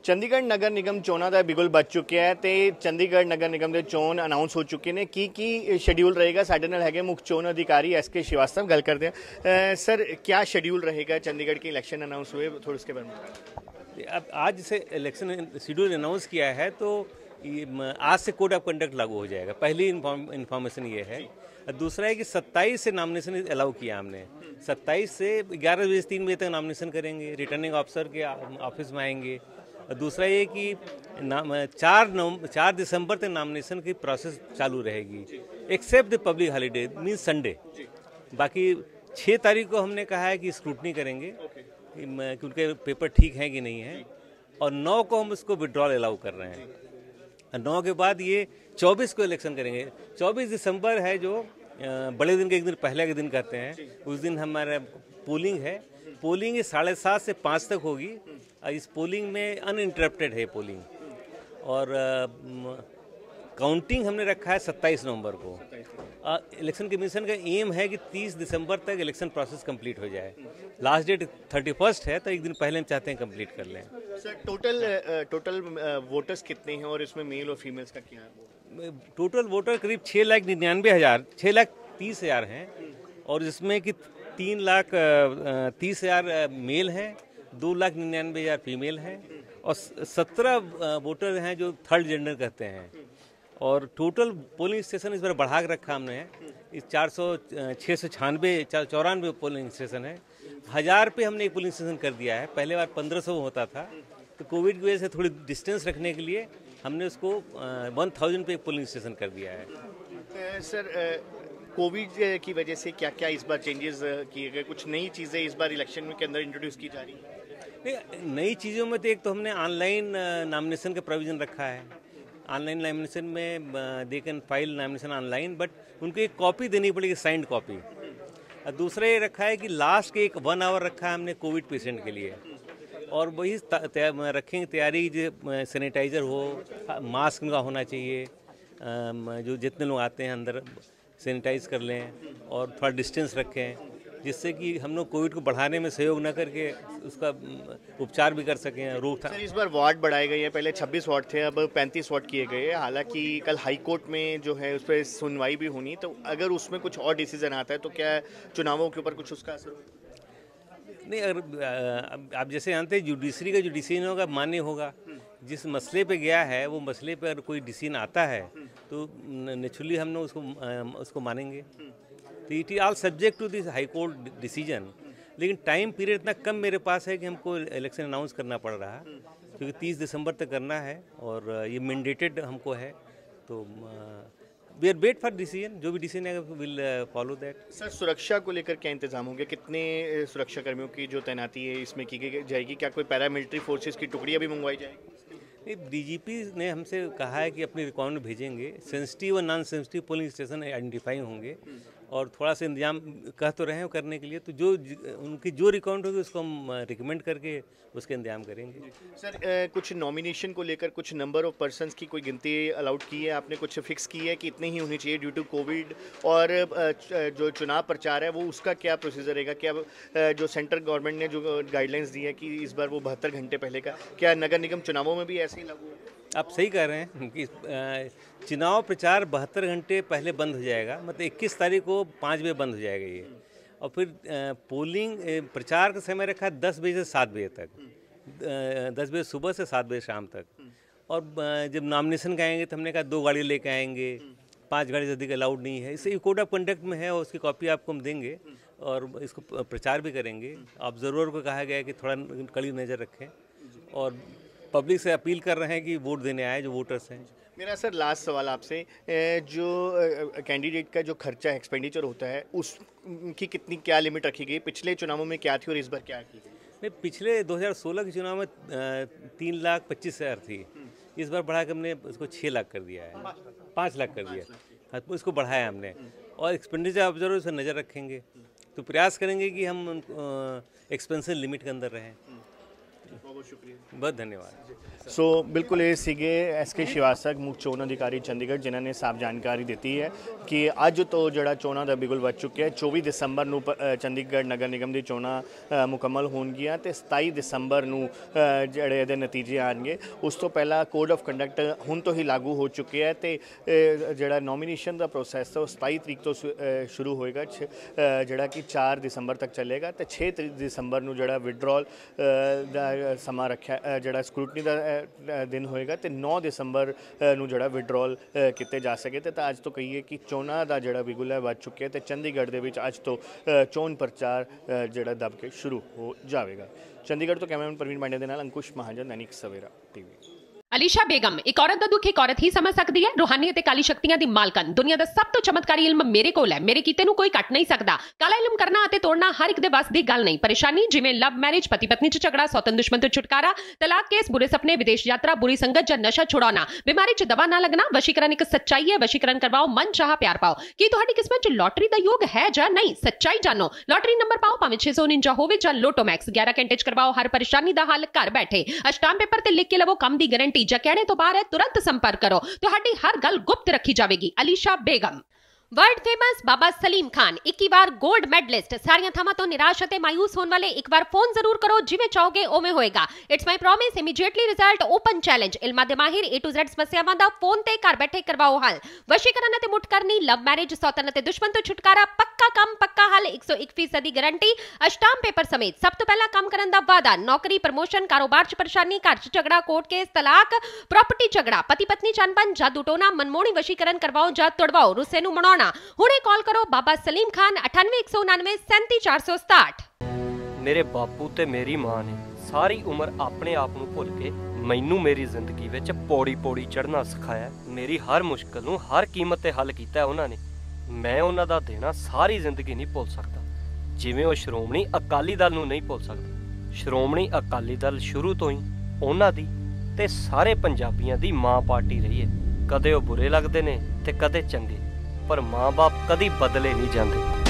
ਚੰਡੀਗੜ੍ਹ ਨਗਰ ਨਿਗਮ ਚੋਣਾਂ ਦਾ ਬਿਗੁਲ ਵੱਜ ਚੁੱਕਿਆ ਹੈ ਤੇ ਚੰਡੀਗੜ੍ਹ ਨਗਰ ਨਿਗਮ ਦੇ ਚੋਣ ਅਨਾਉਂਸ ਹੋ ਚੁੱਕੇ ਨੇ। ਕੀ ਸ਼ੈਡਿਊਲ ਰਹੇਗਾ? ਸਾਡੇ ਨਾਲ ਹੈਗੇ ਮੁੱਖ ਚੋਣ अधिकारी SK श्रीवास्तव, गल करते हैं। सर, क्या शेड्यूल रहेगा? चंडीगढ़ के इलेक्शन अनाउंस हुए, थोड़ा उसके बारे में। अब आज से इलेक्शन शेड्यूल अनाउंस किया है तो आज से कोड ऑफ कंडक्ट लागू हो जाएगा। पहली इन्फॉर्मेशन ये है। दूसरा है कि 27 से नॉमिनेशन अलाउ किया हमने। 27 से 11 बजे से 3 बजे तक नॉमिनेशन करेंगे, रिटर्निंग ऑफिसर के ऑफिस में आएंगे। दूसरा ये कि 4 दिसंबर तक नॉमिनेशन की प्रोसेस चालू रहेगी, except the public holiday means Sunday. बाकी 6 तारीख को हमने कहा है कि स्क्रूटनी करेंगे कि उनके पेपर ठीक हैं कि नहीं है, और 9 को हम उसको विड्रॉल अलाउ कर रहे हैं। 9 के बाद ये 24 को इलेक्शन करेंगे। 24 दिसंबर है जो बड़े दिन के एक दिन पहले के दिन कहते हैं, उस दिन हमारा पोलिंग है। पोलिंग 7:30 से 5 तक होगी। इस पोलिंग में अनइंटरप्टेड है पोलिंग, और काउंटिंग हमने रखा है 27 नवंबर को। इलेक्शन कमीशन का एम है कि 30 दिसंबर तक इलेक्शन प्रोसेस कंप्लीट हो जाए। लास्ट डेट 31 है, तो एक दिन पहले हम चाहते हैं कंप्लीट कर लें। सर, टोटल वोटर्स कितने हैं और इसमें मेल और फीमेल्स का क्या है? टोटल वोटर करीब 6,99,000 हैं, और जिसमें कि 3,30,000 मेल हैं, 2,99,000 फीमेल हैं, और 17 वोटर हैं जो थर्ड जेंडर कहते हैं। और टोटल पोलिंग स्टेशन इस बार बढ़ा के रखा हमने। इस 694 पोलिंग स्टेशन है। 1000 पे हमने एक पोलिंग स्टेशन कर दिया है। पहले बार 1500 होता था, तो कोविड की वजह से थोड़ी डिस्टेंस रखने के लिए हमने उसको 1000 पे एक पोलिंग स्टेशन कर दिया है। सर, कोविड की वजह से क्या क्या इस बार चेंजेस किए गए? कुछ नई चीज़ें इस बार इलेक्शन के अंदर इंट्रोड्यूस की जा रही हैं? नई चीज़ों में तो एक तो हमने ऑनलाइन नॉमिनेशन का प्रोविज़न रखा है। ऑनलाइन नॉमिनेशन में they can file nomination online, but उनको एक कॉपी देनी पड़ेगी, साइंड कॉपी। और दूसरा ये रखा है कि लास्ट के 1 आवर रखा है हमने कोविड पेशेंट के लिए, और वही रखेंगे तैयारी, जो सैनिटाइज़र हो, मास्क का होना चाहिए, जो जितने लोग आते हैं अंदर सैनिटाइज कर लें, और थोड़ा डिस्टेंस रखें, जिससे कि हम लोग कोविड को बढ़ाने में सहयोग न करके उसका उपचार भी कर सकें, रोकथाम। सर, इस बार वार्ड बढ़ाए गए हैं। पहले 26 वार्ड थे, अब 35 वार्ड किए गए हैं। हालांकि कल हाई कोर्ट में जो है उस पर सुनवाई भी होनी, तो अगर उसमें कुछ और डिसीजन आता है तो क्या चुनावों के ऊपर कुछ उसका असर होगा? नहीं, अगर आप जैसे जानते हैं, जुडिशरी का जो डिसीजन होगा मान्य होगा। जिस मसले पे गया है वो मसले पे अगर कोई डिसीजन आता है तो नेचुरली हम लोग उसको मानेंगे। तो it is all subject to this high court decision. लेकिन टाइम पीरियड इतना कम मेरे पास है कि हमको इलेक्शन अनाउंस करना पड़ रहा है, क्योंकि 30 दिसंबर तक करना है, और ये मैंडेटेड हमको है। तो we are wait for decision. जो भी डिसीजन है विल फॉलो दैट। सर, सुरक्षा को लेकर क्या इंतजाम होंगे? कितने सुरक्षा कर्मियों की जो तैनाती है इसमें की जाएगी? क्या कोई पैरामिलिट्री फोर्सेस की टुकड़ियाँ भी मंगवाई जाएगी? DGP ने हमसे कहा है कि अपने रिकॉर्ड भेजेंगे। सेंसिटिव और non sensitive polling station identify होंगे, और थोड़ा सा इंतजाम कह तो रहे हैं करने के लिए। तो जो उनकी जो रिकॉर्ड होगी उसको हम रिकमेंड करके उसके इंतजाम करेंगे। सर, कुछ नॉमिनेशन को लेकर कुछ नंबर ऑफ पर्सन्स की कोई गिनती अलाउड की है? आपने कुछ फिक्स की है कि इतने ही होनी चाहिए ड्यू टू कोविड? और जो चुनाव प्रचार है वो उसका क्या प्रोसीजर रहेगा? क्या जो सेंट्रल गवर्नमेंट ने जो गाइडलाइंस दी है कि इस बार वो 72 घंटे पहले का, क्या नगर निगम चुनावों में भी ऐसे ही लागू है? आप सही कह रहे हैं कि चुनाव प्रचार 72 घंटे पहले बंद हो जाएगा। मतलब 21 तारीख को 5 बजे बंद हो जाएगा ये, और फिर पोलिंग प्रचार का समय रखा है 10 बजे से 7 बजे तक, 10 बजे सुबह से 7 बजे शाम तक। और जब नॉमिनेशन का आएंगे तो हमने कहा 2 गाड़ी लेके आएंगे, 5 गाड़ी से अधिक अलाउड नहीं है। इससे कोड ऑफ कंडक्ट में है, और उसकी कॉपी आपको हम देंगे, और इसको प्रचार भी करेंगे। ऑब्जर्वर को कहा गया है कि थोड़ा कड़ी नज़र रखें, और पब्लिक से अपील कर रहे हैं कि वोट देने आए जो वोटर्स हैं। मेरा सर लास्ट सवाल आपसे, जो कैंडिडेट का जो खर्चा एक्सपेंडिचर होता है उसकी कितनी क्या लिमिट रखी गई? पिछले चुनावों में क्या थी और इस बार क्या की गई? नहीं, पिछले 2016 के चुनाव में 3,25,000 थी। इस बार बढ़ा के हमने उसको 6 लाख कर दिया है, 5 लाख कर दिया। हाँ, तो इसको बढ़ाया हमने, और एक्सपेंडिचर ऑब्जर्वर से नज़र रखेंगे। तो प्रयास करेंगे कि हम एक्सपेंसिव लिमिट के अंदर रहें। बहुत शुक्रिया। बहुत धन्यवाद। ਸੋ ਬਿਲਕੁਲ ਇਹ ਸੀਗੇ SK ਸ਼ਿਵਾਸਕ ਮੁੱਖ ਚੋਣ ਅਧਿਕਾਰੀ ਚੰਡੀਗੜ੍ਹ, ਜਿਨ੍ਹਾਂ ਨੇ ਸਾਫ਼ ਜਾਣਕਾਰੀ ਦਿੱਤੀ ਹੈ ਕਿ ਅੱਜ ਤੋਂ ਜਿਹੜਾ ਚੋਣਾਂ ਦਾ ਬਿਗੁਲ ਵੱਜ ਚੁੱਕਿਆ ਹੈ। 24 ਦਸੰਬਰ ਨੂੰ ਚੰਡੀਗੜ੍ਹ ਨਗਰ ਨਿਗਮ ਦੀ ਚੋਣਾਂ ਮੁਕੰਮਲ ਹੋਣਗੀਆਂ ਤੇ 27 ਦਸੰਬਰ ਨੂੰ ਜਿਹੜੇ ਇਹਦੇ ਨਤੀਜੇ ਆਉਣਗੇ। ਉਸ ਤੋਂ ਪਹਿਲਾਂ ਕੋਡ ਆਫ ਕੰਡਕਟ ਹੁਣ ਤੋਂ ਹੀ ਲਾਗੂ ਹੋ ਚੁੱਕਿਆ ਹੈ ਤੇ ਜਿਹੜਾ ਨੋਮੀਨੇਸ਼ਨ ਦਾ ਪ੍ਰੋਸੈਸ ਹੈ ਉਹ 27 ਤਰੀਕ ਤੋਂ ਸ਼ੁਰੂ ਹੋਏਗਾ, ਜਿਹੜਾ ਕਿ 4 ਦਸੰਬਰ ਤੱਕ ਚੱਲੇਗਾ ਤੇ 6 ਦਸੰਬਰ ਨੂੰ ਜਿਹੜਾ ਵਿਡਰੋਲ ਦਾ ਸਮਾਂ ਰੱਖਿਆ, ਜਿਹੜਾ ਸਕਰੂਟਨੀ ਦਾ दिन होएगा तो 9 ਦਸੰਬਰ ਨੂੰ ਜਿਹੜਾ ਵਿਡਰੋਲ ਕੀਤੇ ਜਾ ਸਕੇ। ਤੇ ਤਾਂ ਅੱਜ ਤੋਂ ਕਹੀਏ ਕਿ ਚੋਣਾਂ ਦਾ ਜਿਹੜਾ ਬਿਗੁਲ ਹੈ ਵੱਜ ਚੁੱਕਿਆ ਤੇ ਚੰਡੀਗੜ੍ਹ ਦੇ ਵਿੱਚ ਅੱਜ ਤੋਂ ਚੋਣ ਪ੍ਰਚਾਰ ਜਿਹੜਾ ਦਬ ਕੇ ਸ਼ੁਰੂ ਹੋ ਜਾਵੇਗਾ। ਚੰਡੀਗੜ੍ਹ ਤੋਂ ਕੈਮਰਾਮੈਨ ਪ੍ਰਵੀਨ ਪਾਂਡੇ ਦੇ ਨਾਲ ਅੰकुश महाजन, दैनिक सवेरा टीवी। अलीशा बेगम, एक औरत का दुख एक औरत ही समझ सकती है। रूहानी ते काली शक्तियां दी मालकन, दुनिया दा सब तो चमत्कारी इल्म मेरे कोल है, मेरे कीते नूं कोई कट नहीं सकदा। काला इल्म करना अते तोड़ना हर एक दे बस दी गल नहीं। परेशानी जिवें लव मैरिज, पति पत्नी च झगड़ा, सौतन दुश्मन तो छुटकारा, तलाक केस, बुरे सपने, विदेश यात्रा, बुरी संगत जां नशा छुड़ाना, बीमारी च दवा ना लगना, वशीकरण एक सच्चाई है। वशीकरण करवाओ, मन चाह प्यार पाओ। की तुहाडी किस्मत च लॉटरी दा योग है जां नहीं? सच्चाई जानो। लॉटरी नंबर पाओ, भावें 649 होवे जां लोटो मैक्स। 11 घंटे च करवाओ हर परेशानी दा हल घर बैठे। अष्टाम पेपर ते लिख के लवो काम दी गारंटी। जां कहणे तो बाहर तुरंत संपर्क करो, तुहाडी हर गल गुप्त रखी जाएगी। अलीशा बेगम। वर्ल्ड फेमस बाबा सलीम खान 21 बार गोल्ड मेडलिस्ट। सारियां थावां तो निराश अते मायूस होने वाले एक बार फोन जरूर करो, जिवें चाहोगे उवें होएगा। It's my promise, immediately result, open challenge. इल्मां दे माहिर A to Z समस्यावां दा फोन ते घर बैठे करवाओ हल। वशीकरण अते मुठ करनी, लव मैरिज, सौतन अते दुश्मन तो छुटकारा, पक्का काम पक्का हल, 101% गारंटी। अष्टाम पेपर समेत सब तो पहला काम करन दा वादा। नौकरी, प्रमोशन, कारोबार च परेशानी, घर च झगड़ा, कोर्ट केस, तलाक, प्रॉपर्टी झगड़ा, पति पत्नी च अनबन, जादू टोना, मनमोहनी वशीकरण करवाओ जां तोड़वाओ, रुस्से नूं मनाउणा। हुणे कॉल करो बाबा सलीम खान 98 199 37 467। मेरे बापू ते मेरी मां ने सारी उम्र अपने आप नूं भुल के मैनू मेरी जिंदगी विच पौड़ी पौड़ी चढ़ना सिखाया। मेरी हर मुश्किल नूं हर कीमत ते हल कीता है उन्हां ने। मैं उन्हां दा देना सारी जिंदगी नहीं भुल सकदा, जिवें ओह श्रोमणी अकाली दल नूं नहीं भुल सकदा। श्रोमणी अकाली दल शुरू तो ही उन्हां दी ते सारे पंजाबियां दी मां पार्टी रही है। कदे ओह बुरे लगदे ने ते कदे चंगे, पर माँ बाप कदी बदले नहीं जाते।